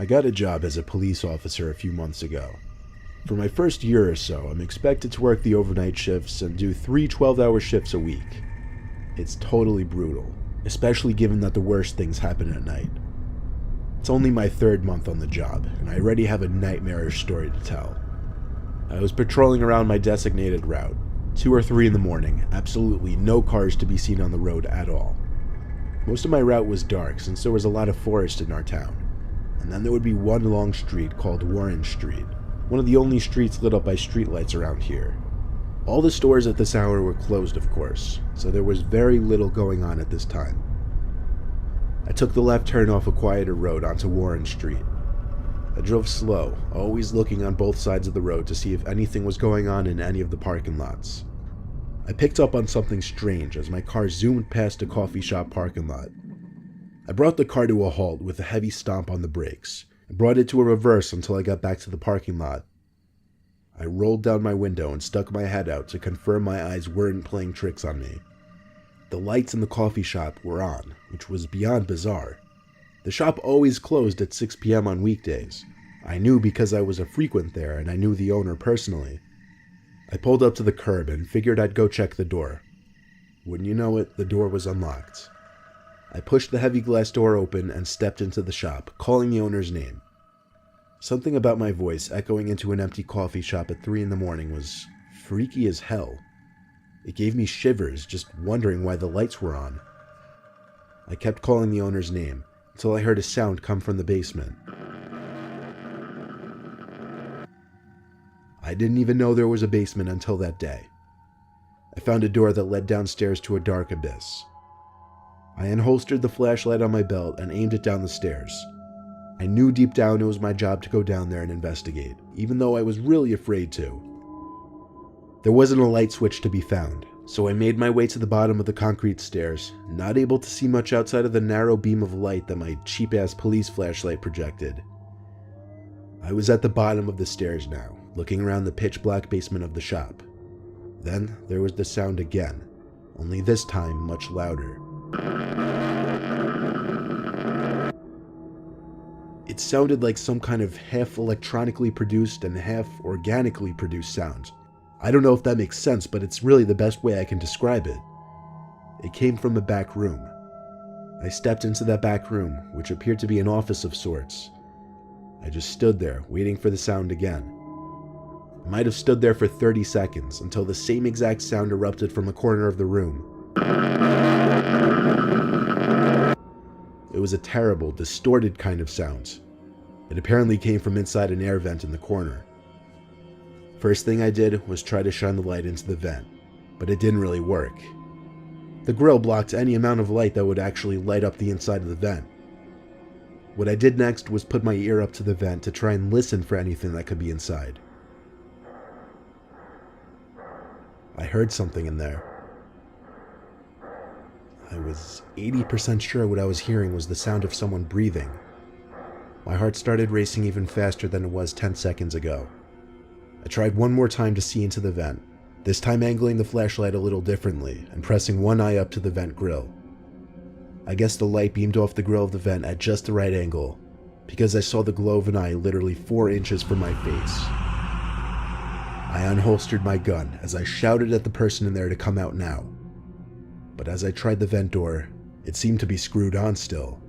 I got a job as a police officer a few months ago. For my first year or so, I'm expected to work the overnight shifts and do 3 12-hour shifts a week. It's totally brutal, especially given that the worst things happen at night. It's only my 3rd month on the job, and I already have a nightmarish story to tell. I was patrolling around my designated route, 2 or 3 in the morning, absolutely no cars to be seen on the road at all. Most of my route was dark since there was a lot of forest in our town, and then there would be one long street called Warren Street, one of the only streets lit up by streetlights around here. All the stores at this hour were closed, of course, so there was very little going on at this time. I took the left turn off a quieter road onto Warren Street. I drove slow, always looking on both sides of the road to see if anything was going on in any of the parking lots. I picked up on something strange as my car zoomed past a coffee shop parking lot. I brought the car to a halt with a heavy stomp on the brakes, and brought it to a reverse until I got back to the parking lot. I rolled down my window and stuck my head out to confirm my eyes weren't playing tricks on me. The lights in the coffee shop were on, which was beyond bizarre. The shop always closed at 6 p.m. on weekdays. I knew because I was a frequent there and I knew the owner personally. I pulled up to the curb and figured I'd go check the door. Wouldn't you know it, the door was unlocked. I pushed the heavy glass door open and stepped into the shop, calling the owner's name. Something about my voice echoing into an empty coffee shop at 3 in the morning was freaky as hell. It gave me shivers just wondering why the lights were on. I kept calling the owner's name until I heard a sound come from the basement. I didn't even know there was a basement until that day. I found a door that led downstairs to a dark abyss. I unholstered the flashlight on my belt and aimed it down the stairs. I knew deep down it was my job to go down there and investigate, even though I was really afraid to. There wasn't a light switch to be found, so I made my way to the bottom of the concrete stairs, not able to see much outside of the narrow beam of light that my cheap-ass police flashlight projected. I was at the bottom of the stairs now, looking around the pitch-black basement of the shop. Then there was the sound again, only this time much louder. It sounded like some kind of half electronically produced and half organically produced sound. I don't know if that makes sense, but it's really the best way I can describe it. It came from a back room. I stepped into that back room, which appeared to be an office of sorts. I just stood there, waiting for the sound again. I might have stood there for 30 seconds until the same exact sound erupted from a corner of the room. It was a terrible, distorted kind of sound. It apparently came from inside an air vent in the corner. First thing I did was try to shine the light into the vent, but it didn't really work. The grill blocked any amount of light that would actually light up the inside of the vent. What I did next was put my ear up to the vent to try and listen for anything that could be inside. I heard something in there. I was 80% sure what I was hearing was the sound of someone breathing. My heart started racing even faster than it was 10 seconds ago. I tried one more time to see into the vent, this time angling the flashlight a little differently and pressing one eye up to the vent grill. I guess the light beamed off the grill of the vent at just the right angle, because I saw the glow of an eye literally 4 inches from my face. I unholstered my gun as I shouted at the person in there to come out now. But as I tried the vent door, it seemed to be screwed on still.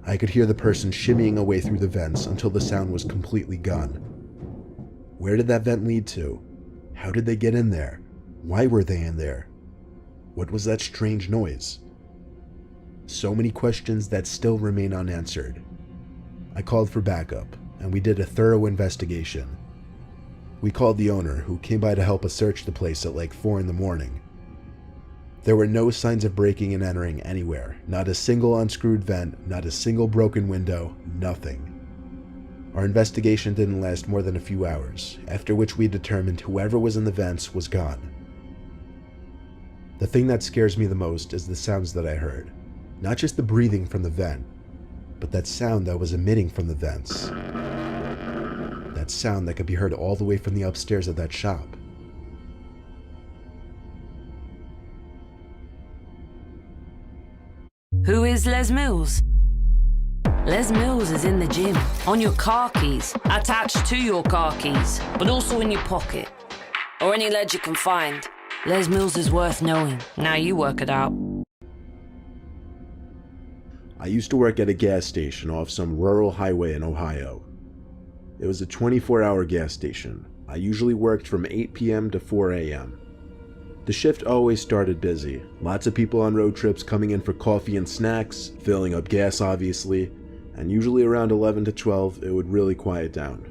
I could hear the person shimmying away through the vents until the sound was completely gone. Where did that vent lead to? How did they get in there? Why were they in there? What was that strange noise? So many questions that still remain unanswered. I called for backup, and we did a thorough investigation. We called the owner, who came by to help us search the place at like 4 in the morning. There were no signs of breaking and entering anywhere. Not a single unscrewed vent, not a single broken window, nothing. Our investigation didn't last more than a few hours, after which we determined whoever was in the vents was gone. The thing that scares me the most is the sounds that I heard. Not just the breathing from the vent, but that sound that was emitting from the vents. That sound that could be heard all the way from the upstairs of that shop. Who is Les Mills? Les Mills is in the gym, on your car keys, attached to your car keys, but also in your pocket, or any ledge you can find. Les Mills is worth knowing. Now you work it out. I used to work at a gas station off some rural highway in Ohio. It was a 24-hour gas station. I usually worked from 8 p.m. to 4 a.m. The shift always started busy. Lots of people on road trips coming in for coffee and snacks, filling up gas obviously, and usually around 11 to 12 it would really quiet down.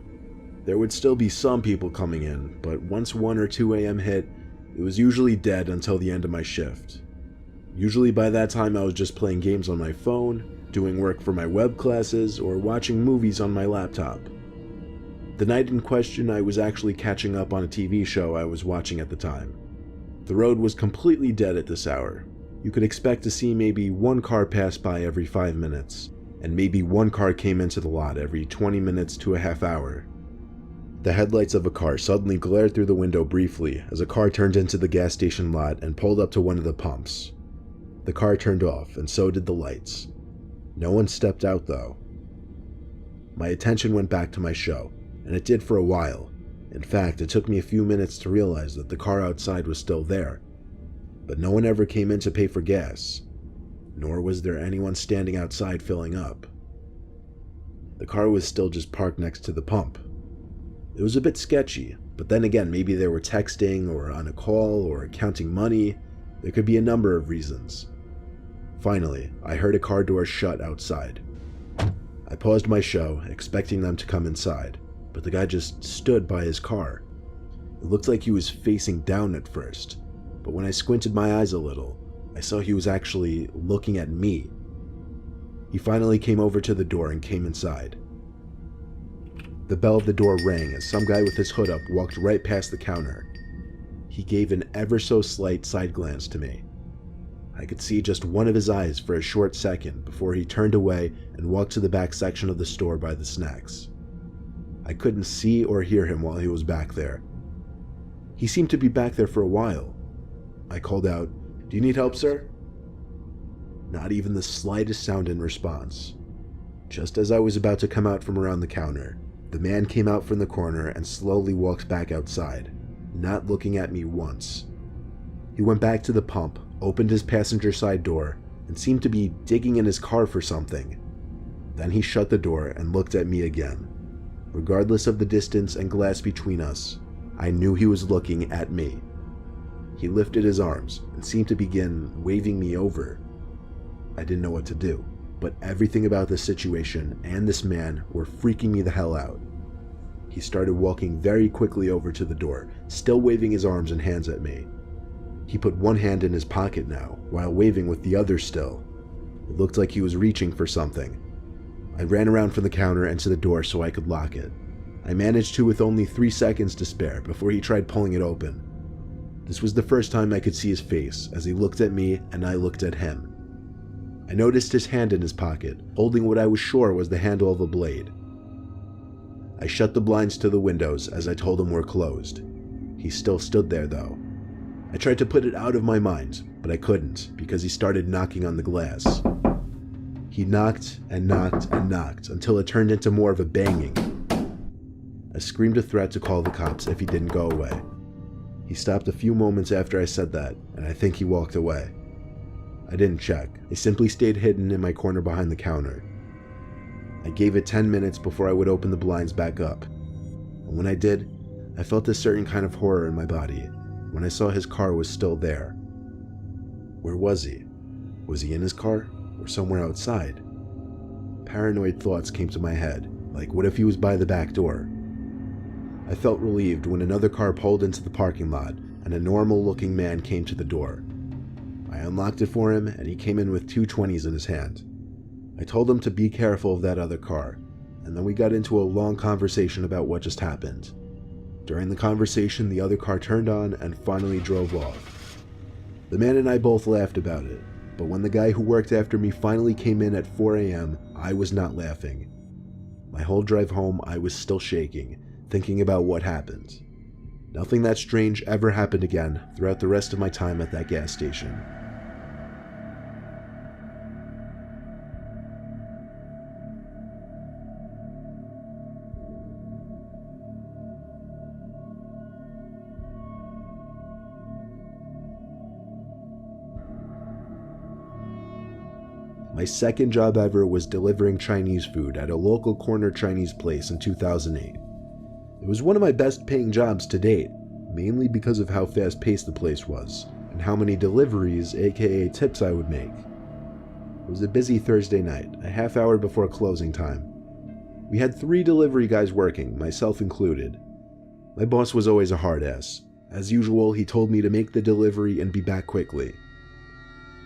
There would still be some people coming in, but once 1 or 2 a.m. hit, it was usually dead until the end of my shift. Usually by that time I was just playing games on my phone, doing work for my web classes, or watching movies on my laptop. The night in question I was actually catching up on a TV show I was watching at the time. The road was completely dead at this hour. You could expect to see maybe one car pass by every 5 minutes, and maybe one car came into the lot every 20 minutes to a half hour. The headlights of a car suddenly glared through the window briefly as a car turned into the gas station lot and pulled up to one of the pumps. The car turned off, and so did the lights. No one stepped out though. My attention went back to my show, and it did for a while. In fact, it took me a few minutes to realize that the car outside was still there. But no one ever came in to pay for gas, nor was there anyone standing outside filling up. The car was still just parked next to the pump. It was a bit sketchy, but then again, maybe they were texting or on a call or counting money. There could be a number of reasons. Finally, I heard a car door shut outside. I paused my show, expecting them to come inside, but the guy just stood by his car. It looked like he was facing down at first, but when I squinted my eyes a little, I saw he was actually looking at me. He finally came over to the door and came inside. The bell of the door rang as some guy with his hood up walked right past the counter. He gave an ever so slight side glance to me. I could see just one of his eyes for a short second before he turned away and walked to the back section of the store by the snacks. I couldn't see or hear him while he was back there. He seemed to be back there for a while. I called out, "Do you need help, sir?" Not even the slightest sound in response. Just as I was about to come out from around the counter, the man came out from the corner and slowly walked back outside, not looking at me once. He went back to the pump, opened his passenger side door, and seemed to be digging in his car for something. Then he shut the door and looked at me again. Regardless of the distance and glass between us, I knew he was looking at me. He lifted his arms and seemed to begin waving me over. I didn't know what to do, but everything about this situation and this man were freaking me the hell out. He started walking very quickly over to the door, still waving his arms and hands at me. He put one hand in his pocket now, while waving with the other still. It looked like he was reaching for something. I ran around from the counter and to the door so I could lock it. I managed to with only 3 seconds to spare before he tried pulling it open. This was the first time I could see his face as he looked at me and I looked at him. I noticed his hand in his pocket, holding what I was sure was the handle of a blade. I shut the blinds to the windows as I told him we're closed. He still stood there though. I tried to put it out of my mind, but I couldn't because he started knocking on the glass. He knocked and knocked and knocked until it turned into more of a banging. I screamed a threat to call the cops if he didn't go away. He stopped a few moments after I said that, and I think he walked away. I didn't check. I simply stayed hidden in my corner behind the counter. I gave it 10 minutes before I would open the blinds back up. And when I did, I felt a certain kind of horror in my body when I saw his car was still there. Where was he? Was he in his car or somewhere outside? Paranoid thoughts came to my head, like what if he was by the back door? I felt relieved when another car pulled into the parking lot and a normal-looking man came to the door. I unlocked it for him and he came in with 2 20s in his hand. I told him to be careful of that other car, and then we got into a long conversation about what just happened. During the conversation, the other car turned on and finally drove off. The man and I both laughed about it, but when the guy who worked after me finally came in at 4 a.m., I was not laughing. My whole drive home, I was still shaking, thinking about what happened. Nothing that strange ever happened again throughout the rest of my time at that gas station. My second job ever was delivering Chinese food at a local corner Chinese place in 2008. It was one of my best paying jobs to date, mainly because of how fast paced the place was, and how many deliveries, aka tips, I would make. It was a busy Thursday night, a half hour before closing time. We had 3 delivery guys working, myself included. My boss was always a hard ass. As usual, he told me to make the delivery and be back quickly.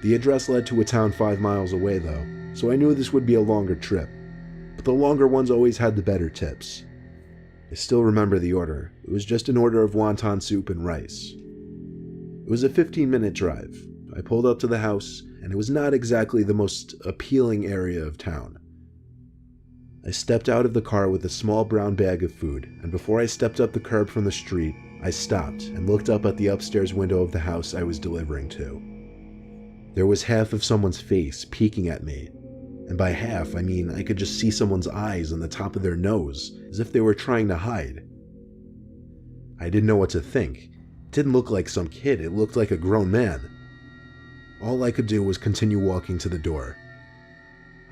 The address led to a town 5 miles away though, so I knew this would be a longer trip, but the longer ones always had the better tips. I still remember the order. It was just an order of wonton soup and rice. It was a 15-minute drive. I pulled up to the house, and it was not exactly the most appealing area of town. I stepped out of the car with a small brown bag of food, and before I stepped up the curb from the street, I stopped and looked up at the upstairs window of the house I was delivering to. There was half of someone's face peeking at me, and by half I mean I could just see someone's eyes on the top of their nose, as if they were trying to hide. I didn't know what to think. It didn't look like some kid, it looked like a grown man. All I could do was continue walking to the door.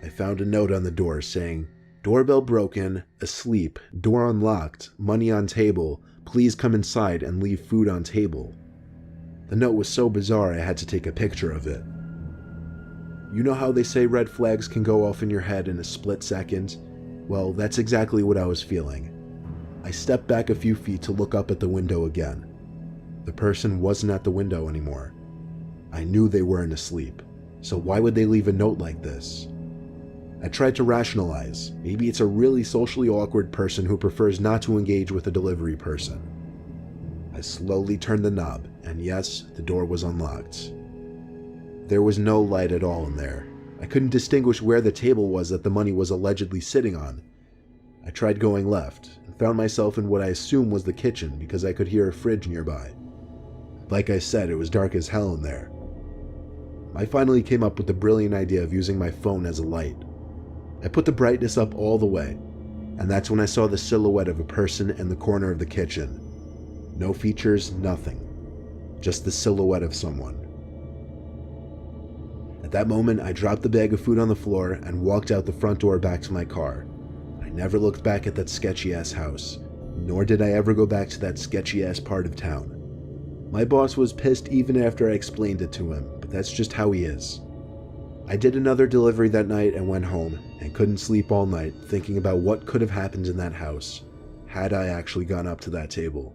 I found a note on the door saying, "Doorbell broken, asleep, door unlocked, money on table, please come inside and leave food on table." The note was so bizarre I had to take a picture of it. You know how they say red flags can go off in your head in a split second? Well, that's exactly what I was feeling. I stepped back a few feet to look up at the window again. The person wasn't at the window anymore. I knew they weren't asleep, so why would they leave a note like this? I tried to rationalize. Maybe it's a really socially awkward person who prefers not to engage with a delivery person. I slowly turned the knob, and yes, the door was unlocked. There was no light at all in there. I couldn't distinguish where the table was that the money was allegedly sitting on. I tried going left, and found myself in what I assumed was the kitchen because I could hear a fridge nearby. Like I said, it was dark as hell in there. I finally came up with the brilliant idea of using my phone as a light. I put the brightness up all the way, and that's when I saw the silhouette of a person in the corner of the kitchen. No features, nothing. Just the silhouette of someone. At that moment, I dropped the bag of food on the floor and walked out the front door back to my car. I never looked back at that sketchy-ass house, nor did I ever go back to that sketchy-ass part of town. My boss was pissed even after I explained it to him, but that's just how he is. I did another delivery that night and went home, and couldn't sleep all night thinking about what could have happened in that house, had I actually gone up to that table.